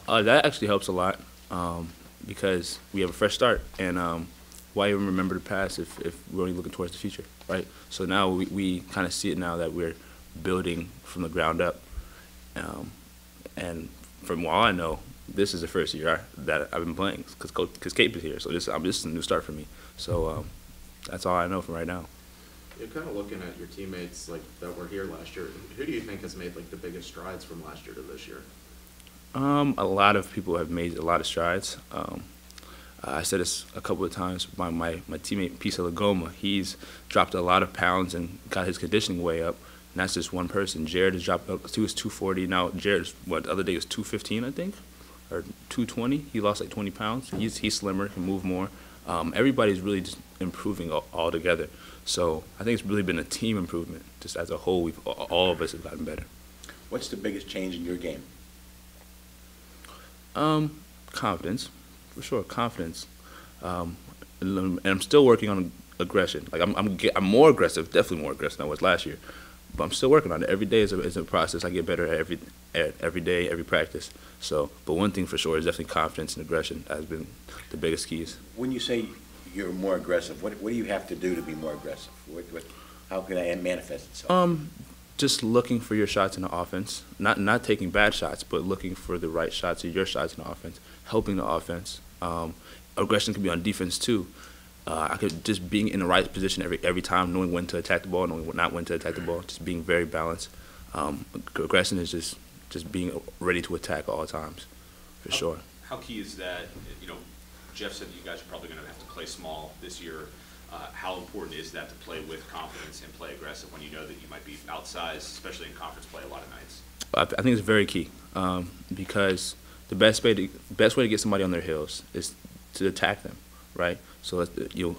That actually helps a lot because we have a fresh start, and why even remember the past if we're only looking towards the future, right? So now we kind of see it now that we're building from the ground up, um, and from what I know, this is the first year that I've been playing because Cape is here, so this is a new start for me. So that's all I know from right now. You're kind of looking at your teammates like that were here last year. Who do you think has made like the biggest strides from last year to this year? A lot of people have made a lot of strides. I said this a couple of times. My teammate Pisa Lagoma, he's dropped a lot of pounds and got his conditioning way up. And that's just one person. Jared has dropped up to his 240. Now Jared's what the other day was 215, I think, or 220. He lost like 20 pounds. He's slimmer, can move more. Everybody's really just improving all together. So I think it's really been a team improvement. Just as a whole, all of us have gotten better. What's the biggest change in your game? Confidence, for sure. Confidence, and I'm still working on aggression. Like I'm more aggressive, definitely more aggressive than I was last year. But I'm still working on it. Every day is a process. I get better at every day, every practice. So, but one thing for sure is definitely confidence and aggression has been the biggest keys. When you say you're more aggressive, what do you have to do to be more aggressive? How can that manifest itself? Just looking for your shots in the offense, not taking bad shots, but looking for the right shots or your shots in the offense, helping the offense. Aggression can be on defense too. I could just being in the right position every time, knowing when to attack the ball, knowing not when to attack the ball, just being very balanced. Aggression is just being ready to attack at all times, for sure. How key is that? You know, Jeff said you guys are probably going to have to play small this year. How important is that to play with confidence and play aggressive when you know that you might be outsized, especially in conference play a lot of nights? I think it's very key because the best way to get somebody on their heels is to attack them, right? So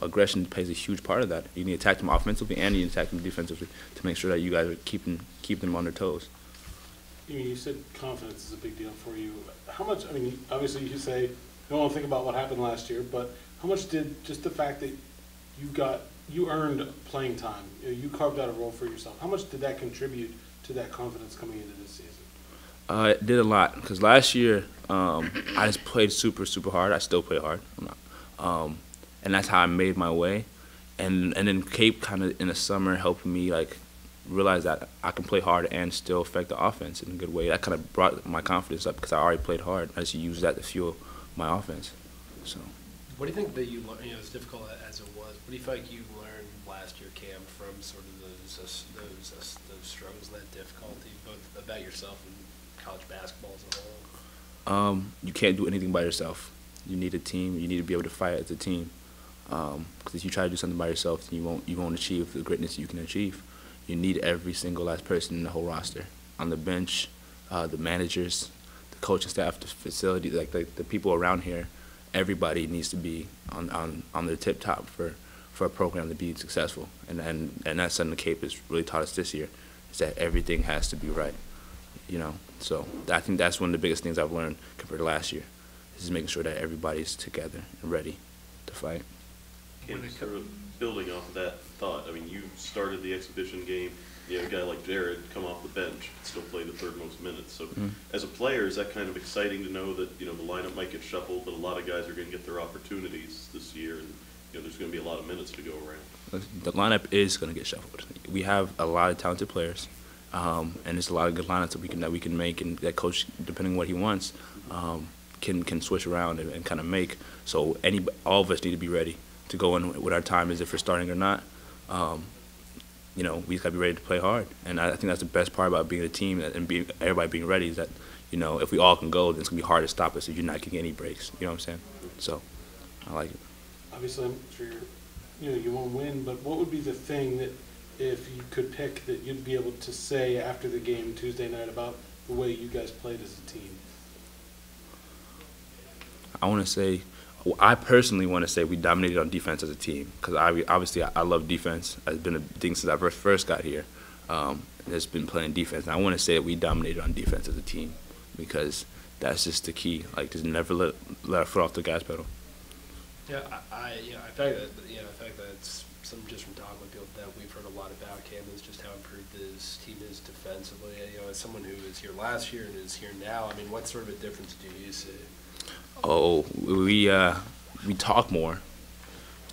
aggression plays a huge part of that. You need to attack them offensively and you need to attack them defensively to make sure that you guys are keep them on their toes. You said confidence is a big deal for you. How much? I mean, obviously you say you don't want to think about what happened last year, but how much did just the fact that you earned playing time, you carved out a role for yourself, how much did that contribute to that confidence coming into this season? It did a lot because last year I just played super hard. I still play hard. And that's how I made my way. And then Cape kind of in the summer helped me like realize that I can play hard and still affect the offense in a good way. That kind of brought my confidence up because I already played hard. I just used that to fuel my offense. So. What do you think that you learned, as difficult as it was, what do you feel like you learned last year, Cam, from sort of those struggles and that difficulty, both about yourself and college basketball as a whole? You can't do anything by yourself. You need a team. You need to be able to fight as a team. Because if you try to do something by yourself, then you won't achieve the greatness you can achieve. You need every single last person in the whole roster, on the bench, the managers, the coaching staff, the facility, like the people around here. Everybody needs to be on the tip top for a program to be successful, and that's something the Cape has really taught us this year, is that everything has to be right, So I think that's one of the biggest things I've learned compared to last year, is making sure that everybody's together and ready to fight. And sort of building off of that thought, I mean, you started the exhibition game. You know, a guy like Jared come off the bench, still play the third most minutes. So as a player, is that kind of exciting to know that, the lineup might get shuffled, but a lot of guys are going to get their opportunities this year, and, there's going to be a lot of minutes to go around? The lineup is going to get shuffled. We have a lot of talented players, and there's a lot of good lineups that we can make, and that coach, depending on what he wants, can switch around and kind of make. So all of us need to be ready to go in with our time, as if we're starting or not. We just got to be ready to play hard. And I think that's the best part about being a team and everybody being ready, is that, if we all can go, then it's going to be hard to stop us if you're not getting any breaks. You know what I'm saying? So I like it. Obviously, I'm sure you won't win, but what would be the thing that, if you could pick, that you'd be able to say after the game Tuesday night about the way you guys played as a team? I personally want to say we dominated on defense as a team, because obviously I love defense. It's been a thing since I first got here. It's been playing defense. And I want to say that we dominated on defense as a team, because that's just the key. Like, just never let our foot off the gas pedal. Yeah, I think that it's some just from talking with people that we've heard a lot about Cam is just how improved his team is defensively. You know, as someone who was here last year and is here now, I mean, what sort of a difference do you see? Oh, we talk more.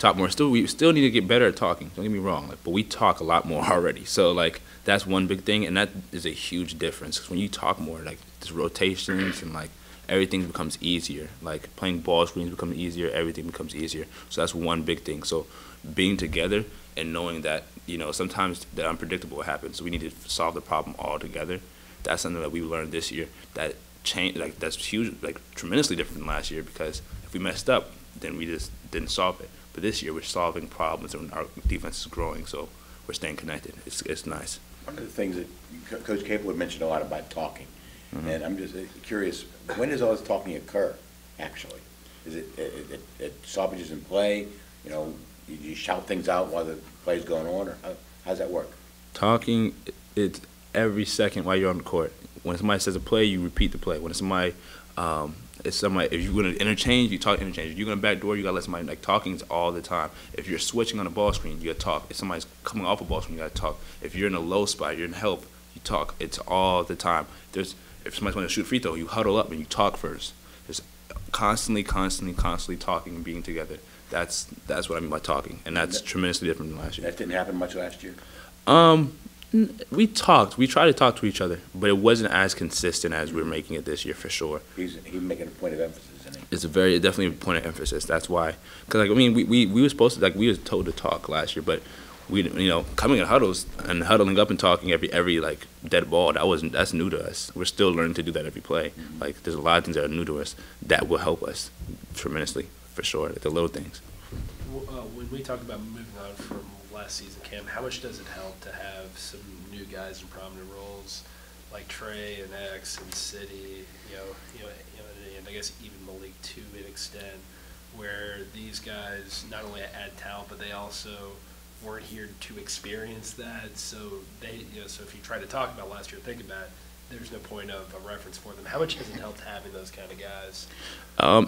We still need to get better at talking. Don't get me wrong, but we talk a lot more already. So like that's one big thing, and that is a huge difference. 'Cause when you talk more, like there's rotations and like everything becomes easier. Like playing ball screens becomes easier. Everything becomes easier. So that's one big thing. So being together and knowing that sometimes the unpredictable happens. So we need to solve the problem all together. That's something that we learned this year. That change that's huge, like tremendously different than last year. Because if we messed up, then we just didn't solve it. But this year we're solving problems and our defense is growing, so we're staying connected. It's nice. One of the things that Coach Capel had mentioned a lot about talking, and I'm just curious, when does all this talking occur, actually? Is it at stoppages in play? You shout things out while the play's going on, or how's that work? Talking, it's every second while you're on the court. When somebody says a play, you repeat the play. When somebody, if you're going to interchange, you talk interchange. If you're going to backdoor, you got to let somebody, like, talking is all the time. If you're switching on a ball screen, you got to talk. If somebody's coming off a ball screen, you got to talk. If you're in a low spot, you're in help, you talk. It's all the time. If somebody's going to shoot a free throw, you huddle up and you talk first. Just constantly talking and being together. That's what I mean by talking, and that's tremendously different than last year. That didn't happen much last year? We talked. We tried to talk to each other, but it wasn't as consistent as we're making it this year for sure. He's making a point of emphasis, isn't he? It's definitely a point of emphasis. That's why, because we were supposed to, we were told to talk last year, but we coming in huddles and huddling up and talking every like dead ball, that's new to us. We're still learning to do that every play. Mm-hmm. Like there's a lot of things that are new to us that will help us tremendously for sure. The little things. When we talk about moving on from last season, Cam, how much does it help to have some new guys in prominent roles like Trey and X and City, and I guess even Malik to an extent, where these guys not only add talent but they also weren't here to experience that. So so if you try to talk about last year, think about it, there's no point of a reference for them. How much has it helped having those kind of guys?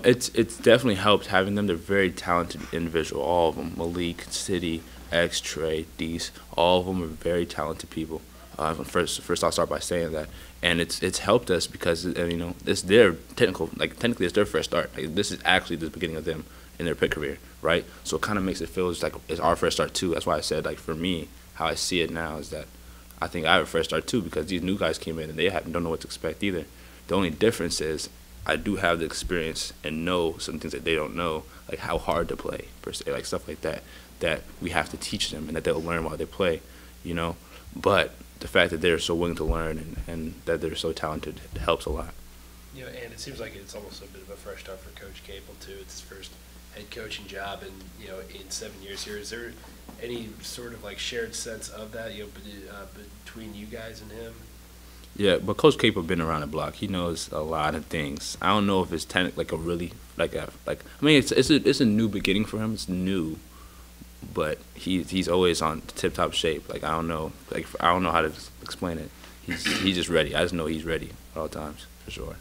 It's definitely helped having them. They're very talented individuals, all of them. Malik, City, X, Trey, Dees, all of them are very talented people. First I'll start by saying that, and it's helped us because it's their technically it's their fresh start. Like, this is actually the beginning of them in their Pitt career, right? So it kind of makes it feel just like it's our fresh start too. That's why I said, like, for me, how I see it now is that I think I have a fresh start too, because these new guys came in and they don't know what to expect either. The only difference is I do have the experience and know some things that they don't know, like how hard to play per se, like stuff like that we have to teach them and that they'll learn while they play, But the fact that they're so willing to learn and that they're so talented, it helps a lot. And it seems like it's almost a bit of a fresh start for Coach Capel too. It's his first head coaching job in 7 years here. Is there any sort of like shared sense of that between you guys and him? Yeah, but Coach Capel been around the block. He knows a lot of things. I don't know if it's it's a new beginning for him. It's new, but he's always on tip-top shape. Like I don't know how to explain it. He's just ready. I just know he's ready at all times for sure.